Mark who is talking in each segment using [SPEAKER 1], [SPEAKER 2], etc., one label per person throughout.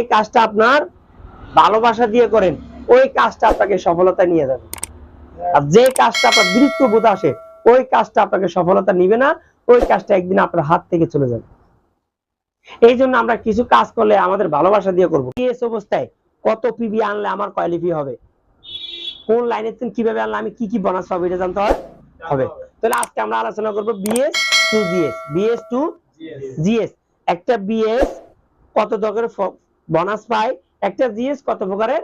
[SPEAKER 1] এই কাজটা আপনার ভালোবাসা দিয়ে করেন, ওই কাজটা আপনাকে সফলতা নিয়ে যাবে। আর যে কাজটা আপনার বিরক্ত বোধ আসে, ওই কাজটা আপনাকে সফলতা নিবে না, ওই কাজটা একদিন আপনার হাত থেকে চলে যাবে। এই জন্য আমরা কিছু কাজ করলে আমাদের ভালোবাসা দিয়ে করবো। পিএস অবস্থায় কত পিবি আনলে আমার কোয়ালিফাই হবে, কোন লাইনে কিভাবে আনলে আমি কি কি বোনাস পাবো, এটা জানতে হবে। তাহলে আজকে আমরা আলোচনা করবো BS to GS. BS to GS, একটা বিএস কত প্রকারের বোনাস পায়, একটা জিএস কত প্রকারের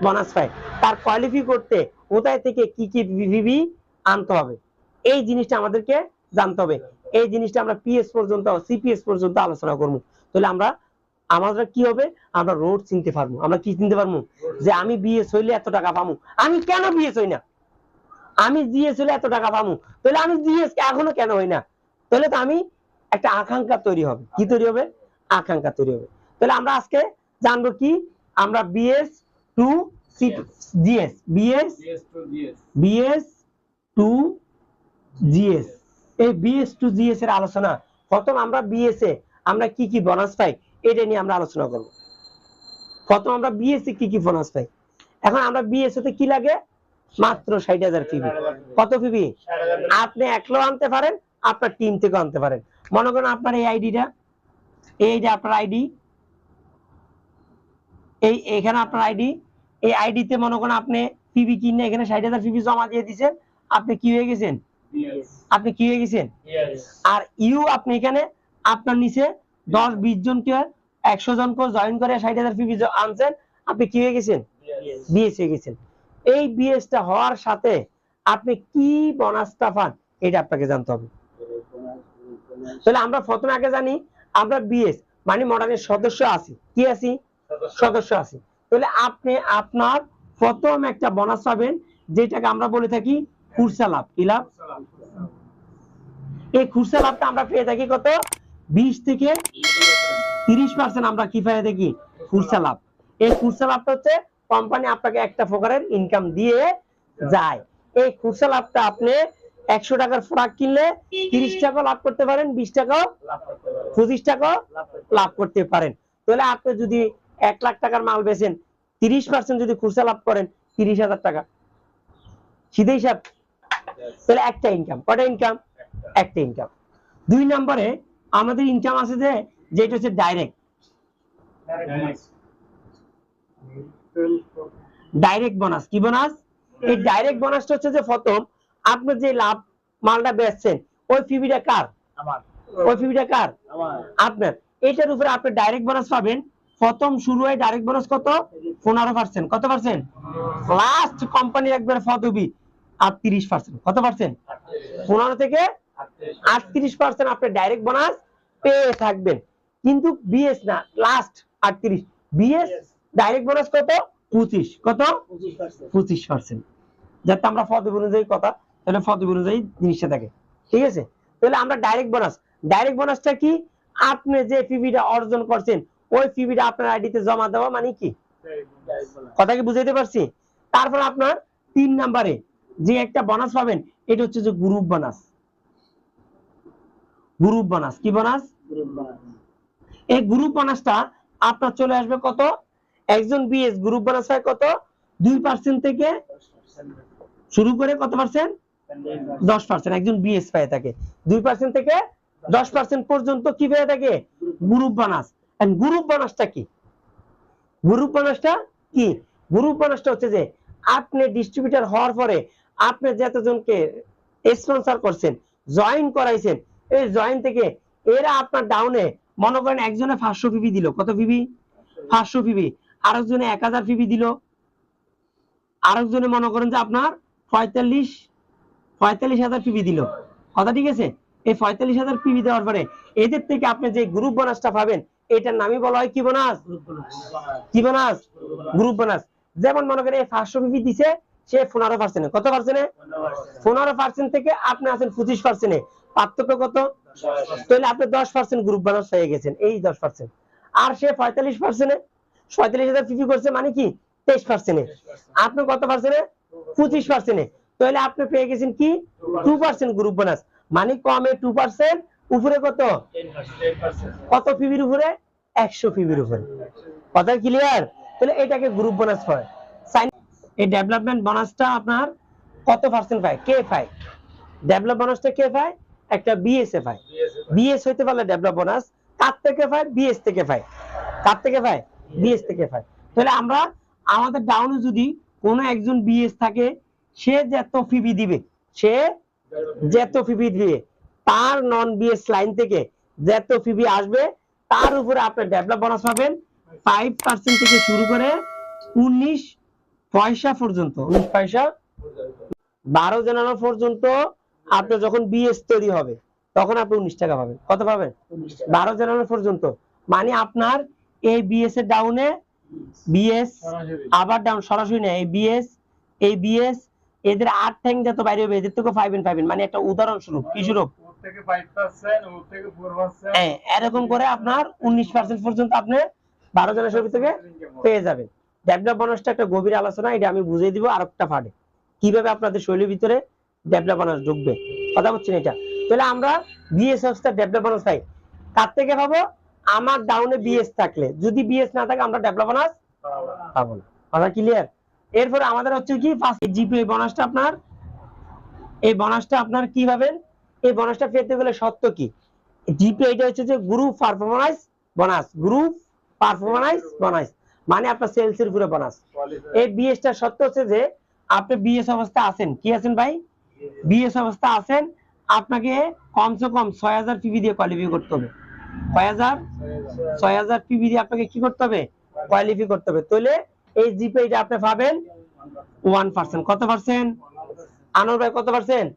[SPEAKER 1] বোনাস পায়, তার কোয়ালিফাই করতে কোথায় থেকে কি কি ভিভি আনতে হবে, এই জিনিসটা আমাদেরকে জানতে হবে। এই জিনিসটা আমরা পিএস পর্যন্ত সিপিএস পর্যন্ত আলোচনা করব। তাহলে আমাদের কি হবে, আমরা রোড চিনতে পারবো। আমরা কি চিনতে পারবো, যে আমি বিএস হইলে এত টাকা পাবো, আমি কেন বিএস হই না, আমি জিএস হইলে এত টাকা পাবো, তাহলে আমি জিএস এখনো কেন হই না। তাহলে তো আমি একটা আকাঙ্ক্ষা তৈরি হবে। কি তৈরি হবে, আকাঙ্ক্ষা তৈরি হবে। তাহলে আমরা আজকে জানবো কি, আমরা BS to GS, BS to GS, এই বিএস টু জিএস এর আলোচনা। প্রথম আমরা বিএস এ আমরা কি কি বোনাস পাই, এটা নিয়ে আমরা আলোচনা করব। প্রথম আমরা বিএস এ কি কি বোনাস পাই। এখন আমরা বিএস তে কি লাগে, মাত্র 60,000 পিবি। কত পিবি? আপনি একলাও আনতে পারেন, আপনার টিম থেকে আনতে পারেন। মনে করেন আপনার এই আইডিটা, এইটা আপনার আইডি, এখানে আপনার আইডি, এই আইডিতে মনে করেন আপনি পিবি কিনে এখানে 60,000 পিবি জমা দিয়ে দিয়েছেন, আপনি কি হয়ে গেছেন, আপনি কি হয়ে গেছেন। আর আপনি এখানে আপনার নিচে 10-20 জনকে 100 জনকে জয়েন করে 60,000 পিবি আনছেন, আপনি কি হয়ে গেছেন, বিএস হয়ে গেছেন। এই বিএসটা হওয়ার সাথে আপনি কি বোনাসটা পান, এটা আপনাকে জানতে হবে। তাহলে আমরা প্রথমে আগে জানি আমরা বিএস মানে মডার্নের সদস্য আছি, কি আছি, সদস্য আছি। তাহলে আপনি আপনার প্রথম একটা বোনাস পাবেন, যেটাকে আমরা বলে থাকি খুরসা লাভ। কি লাভ? এই খুরসা লাভটা আমরা পেয়ে থাকি কত, 20 থেকে 30% আমরা কি পেয়ে থাকি, খুরসা লাভ। এই খুরসা লাভটা হচ্ছে কোম্পানি আপনাকে একটা প্রকারের ইনকাম দিয়ে যায়। এই খুরসা লাভটা আপনি 100 টাকার প্রোডাক্ট কিনলে 30 টাকা লাভ করতে পারেন, 20 টাকা 25 টাকা লাভ করতে পারেন। তাহলে আপনি যদি 1 লাখ টাকার মাল বেচেন, 30% যদি খুরসা লাভ করেন, 30,000 টাকা। সিধে হিসাব। তাহলে একটা ইনকাম, কয়টা ইনকাম, একটা ইনকাম। 2 নম্বরে আমাদের ইনকাম আছে যেটা হচ্ছে ডাইরেক্ট বোনাস। কি বোনাস? এই ডাইরেক্ট বোনাসটা হচ্ছে যে প্রথম আপনি যে লাভ মালটা বেচছেন, ওই পিবিটা কার, আমার। ওই পিবিটা কার, আমার, আপনার। এটার উপরে আপনি ডাইরেক্ট বোনাস পাবেন। প্রথম শুরু হয় ডাইরেক্ট বোনাস কত, 15%। কত পার্সেন্ট? লাস্ট কোম্পানি একবার পদবি 38%। কত পার্সেন্ট? 15 থেকে 38% আপনি ডাইরেক্ট বোনাস পেয়ে থাকবেন। কিন্তু বিএস না, লাস্ট 38। বিএস ডাইরেক্ট বোনাস কত, 25। কত? 25%। যাতে আমরা পদবি অনুযায়ী কথা, তাহলে পদবি অনুযায়ী জিনিসটা থাকে। ঠিক আছে? তাহলে আমরা ডাইরেক্ট বোনাসটা কি, আপনি যে পিবিটা অর্জন করছেন, ওই পিবিটা আপনার আইডিতে জমা দেওয়া, মানে কি, কথা কি বুঝাইতে পারছি? তারপর আপনার 3 নম্বরে যে একটা বোনাস পাবেন, এটা হচ্ছে যে গ্রুপ বোনাস। Group bonus. কি বোনাস? এই গ্রুপ বোনাসটা আপনার চলে আসবে কত, একজন বিএস গ্রুপ বোনাস পায় কত, 2% থেকে শুরু করে কত পার্সেন্ট, 10% একজন বিএস পায় থাকে। 2% থেকে 10% পর্যন্ত কি পেয়ে থাকে, গ্রুপ বোনাস। এন্ড গ্রুপ বোনাসটা কি, গ্রুপ বোনাসটা কি, গ্রুপ বোনাসটা হচ্ছে যে আপনি ডিস্ট্রিবিউটর হওয়ার পরে আপনি যতজনকে স্পন্সর করছেন, জয়েন করাইছেন, এই জয়েন থেকে এরা আপনার ডাউনে মনে করেন একজনে 500 পিবি দিল। কত পিবি? 500 পিবি। আরেকজনে 1000 পিবি দিল। আরেকজনে মনে করেন যে আপনার 45,000 পিবি দিল। কথা ঠিক আছে? এই 45,000 পিবি দেওয়ার পরে এদের থেকে আপনি যে গ্রুপ বোনাসটা পাবেন, এটার নামই বলা হয় কি বোনাস, কি বোনাস, গ্রুপ বোনাস। যেমন মনে করেন 500 পিবি দিছে সে 15%। কত পার্সেন্টে? 15% থেকে আপনি আছেন 25%। পার্থক্য কত? তাহলে আপনি 10% গ্রুপ বোনাস পেয়ে গেছেন, এই 10%। আর সে 45%, 47,000 পিবি করছে, মানে কি 23%। আপনি কত পার্সেন্টে? 25%। তাহলে আপনি পেয়ে গেছেন কি 2% গ্রুপ বোনাস। মানে কমে 2%, উপরে কত, কত পিবির উপরে, 100 ফিবির উপরে। কথা ক্লিয়ার? তাহলে এটাকে গ্রুপ বোনাস হয়। এই ডেভেলপমেন্ট বোনাসটা আপনার কত পার্সেন্ট পায়? কে পায়? ডেভেলপ বোনাসটা কে পায়? একটা বিএসএ পায়। বিএস হইতে পারলে ডেভেলপ বোনাস কার থেকে পায়? বিএস থেকে পায়। কার থেকে পায়? বিএস থেকে পায়। তাহলে আমরা আমাদের ডাউনে যদি কোনো একজন বিএস থাকে, সে যত ফিবি দিবে, সে যত ফিবি দিবে, তার নন বিএস লাইন থেকে যত ফিবি আসবে, তার উপরে আপনি ডেভেলপ বোনাস পাবেন 5% থেকে শুরু করে 19 পয়সা পর্যন্ত। 19 পয়সা 12 জানুয়ারি পর্যন্ত আপনার যখন বিএস তৈরি হবে তখন আপনি 19 টাকা পাবেন। কত পাবেন? 12 জানুয়ারি পর্যন্ত। মানে আপনার এই বিএস এর ডাউনে বিএস আবার ডাউন সরাসরি নেই, এই বিএস এদের 8 ট্যাঙ্ক যত বাইরে হবে এদের থেকে পাইবেন। মানে একটা উদাহরণস্বরূপ কি স্বরূপ ওর থেকে 5% ওর থেকে 4%, হ্যাঁ, এরকম করে আপনার 19% পর্যন্ত আপনি 12 জানুয়ারি থেকে পেয়ে যাবেন। ডেভেলপ বোনাসটা একটা গভীর আলোচনা, এটা আমি বুঝিয়ে দিব আরেকটা পার্টে কিভাবে আপনাদের শৈলীর ভিতরে ডেভেলপ বোনাস ঢুকবে। কথা বলছেন এটা? তাহলে আমরা বিএস অবস্থায় ডেভেলপ বোনাস পাই কার থেকে পাবো? আমার ডাউনে বিএস থাকলে। যদি বিএস না থাকে আমরা ডেভেলপ বোনাস পাবো না। কথা ক্লিয়ার? এরপর আমাদের হচ্ছে কি ফার্স্ট জিপিএ বোনাসটা আপনার, এই বোনাসটা আপনার কি পাবেন? এই বোনাসটা পেতে গেলে শর্ত কি? জিপিএ এটা হচ্ছে যে group performance bonus. Group performance bonus মানে আপনার সেলসের উপরে বোনাস। এই বিএসটা শর্ত হচ্ছে যে আপনি বিএস অবস্থা আছেন, কি আছেন ভাই? বিএস অবস্থা আছেন, আপনাকে কমসে কম 6000 পিবি দিয়ে কোয়ালিফাই করতে হবে। 6000 পিবি দিয়ে আপনাকে কি করতে হবে? কোয়ালিফাই করতে হবে। তাহলে এই জিপিএটা আপনি পাবেন 1%। কত পার্সেন্ট? আনোয়ার ভাই কত পার্সেন্ট?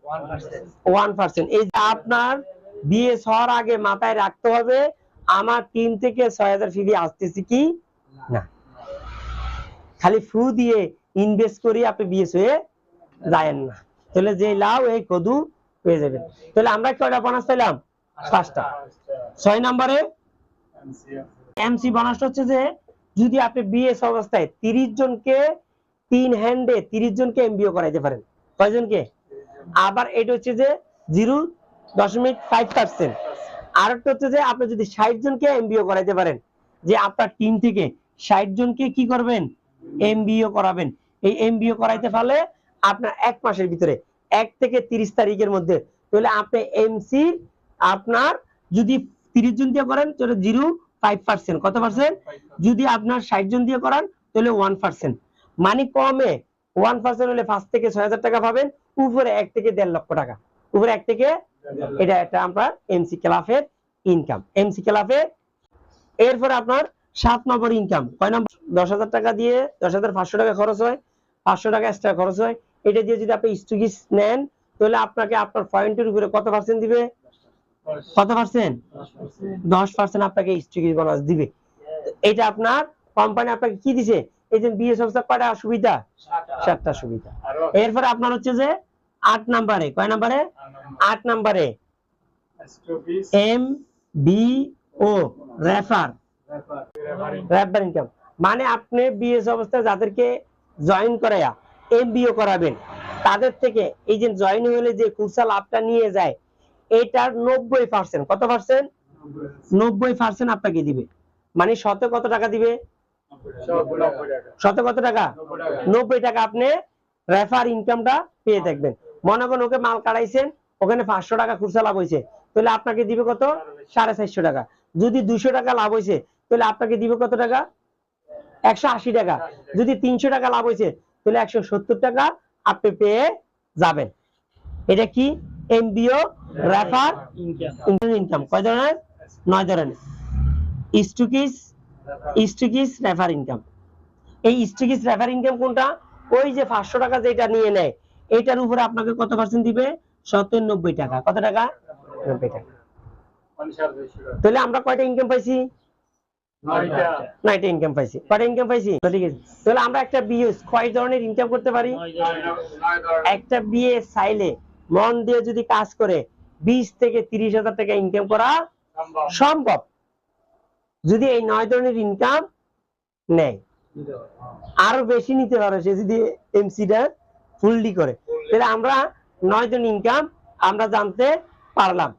[SPEAKER 1] 1%। এই যে আপনার বিএস হওয়ার আগে মাথায় রাখতে হবে আমার 3 থেকে 6000 পিবি আসতেছে কি না। খালি ফু দিয়ে ইনভেস্ট করি আপনি বিএস হয়ে যায়েন না, তাহলে যে লাভ এই কদু পেয়ে যাবেন। তাহলে আমরা কয়টা বোনাস পেলাম? 5টা। 6 নম্বরে এমসি বোনাসটা হচ্ছে যে যদি আপনি বিএস অবস্থায় 30 জনকে 3 হ্যান্ডে 30 জনকে এমবিও করাইতে পারেন। কয়জনকে? আবার এটা হচ্ছে যে 0.5%। আর একটা হচ্ছে যে আপনি যদি 60 জনকে এমবিও করাইতে পারেন, যে আপনার টিম থেকে 60 জনকে কি করবেন? এমবিও করাবেন। এই এমবিও করাইতে পারলে আপনার 1 মাসের ভিতরে 1 থেকে 30 তারিখের মধ্যে, তাহলে আপনি এমসি আপনার যদি 30 জন দিয়ে করেন তাহলে 0.5%। কত পার্সেন্ট? যদি আপনার 60 জন দিয়ে করান তাহলে 1%। মানে কমে 1% হলে 5 থেকে 6000 টাকা পাবেন, উপরে 1 থেকে 1.5 লক্ষ টাকা, উপরে 1 থেকে, এটা একটা আমরা এমসি ক্লাবের ইনকাম। এমসি ক্লাবে এরপর আপনার 7 নম্বর ইনকাম। কয় নম্বর? 10,000 টাকা দিয়ে 10,500 টাকা খরচ হয়, 500 টাকা এক্সট্রা খরচ হয়। এটা দিয়ে যদি আপনি স্টুকিস নেন তাহলে আপনাকে আপনার পয়েন্টের উপরে কত পার্সেন্ট দিবে? কত পার্সেন্ট? 10% আপনাকে স্টুকিস বোনাস দিবে। এটা আপনার কোম্পানি আপনাকে কি দিছে? এই যে বিএস অবস্থা কয়টা সুবিধা? 7টা সুবিধা। এরপর আপনার হচ্ছে যে 8 নম্বরে, কয় নম্বরে? 8 নম্বরে এম বি ও রেফার ইনকাম। মানে আপনি বিএস অবস্থায় যাদেরকে জয়েন করায়া এমবিও করাবেন তাদের থেকে এই যে জয়েন হলে যে কুরসা লাভটা নিয়ে যায় এটার 90%। কত পার্সেন্ট? 90% আপনাকে দিবে। মানে শতে কত টাকা দিবে? শতে কত টাকা? 90 টাকা আপনি রেফার ইনকামটা পেয়ে থাকবেন। মনে করেন ওকে মাল কাটাইছেন, ওখানে 500 টাকা খুচরা লাভ হয়েছে, তাহলে আপনাকে দিবে কত? 450 টাকা। যদি 200 টাকা লাভ হয়েছে তাহলে আপনাকে দিবে কত টাকা? 180 টাকা। যদি 300 টাকা লাভ হয়েছে তাহলে 170 টাকা আপনি পেয়ে যাবেন। এটা কি? এমবিও রেফার ইনকাম। কয় ধরনের? 9 ধরনের। স্টুকিস রেফার ইনকাম। এই স্টুকিস রেফার ইনকাম কোনটা? ওই যে 500 টাকা যেটা নিয়ে নেয় এটার উপরে আপনাকে কত পার্সেন্ট দিবে? 90 টাকা। কত টাকা? 90 টাকা। তাহলে আমরা কয়টা ইনকাম পাইছি? 9টা ইনকাম পাইছি। কয়টা ইনকাম পাইছি? ঠিক আছে। তাহলে আমরা একটা বিএস কয় ধরনের ইনকাম করতে পারি? একটা বিএস চাইলে মন দিয়ে যদি কাজ করে 20 থেকে 30,000 টাকা ইনকাম করা সম্ভব, যদি এই 9 ধরনের ইনকাম নেয়। আরো বেশি নিতে পারে সে যদি এমসিটা ফুললি করে। তাহলে আমরা 9 ধরনের ইনকাম আমরা জানতে পারলাম।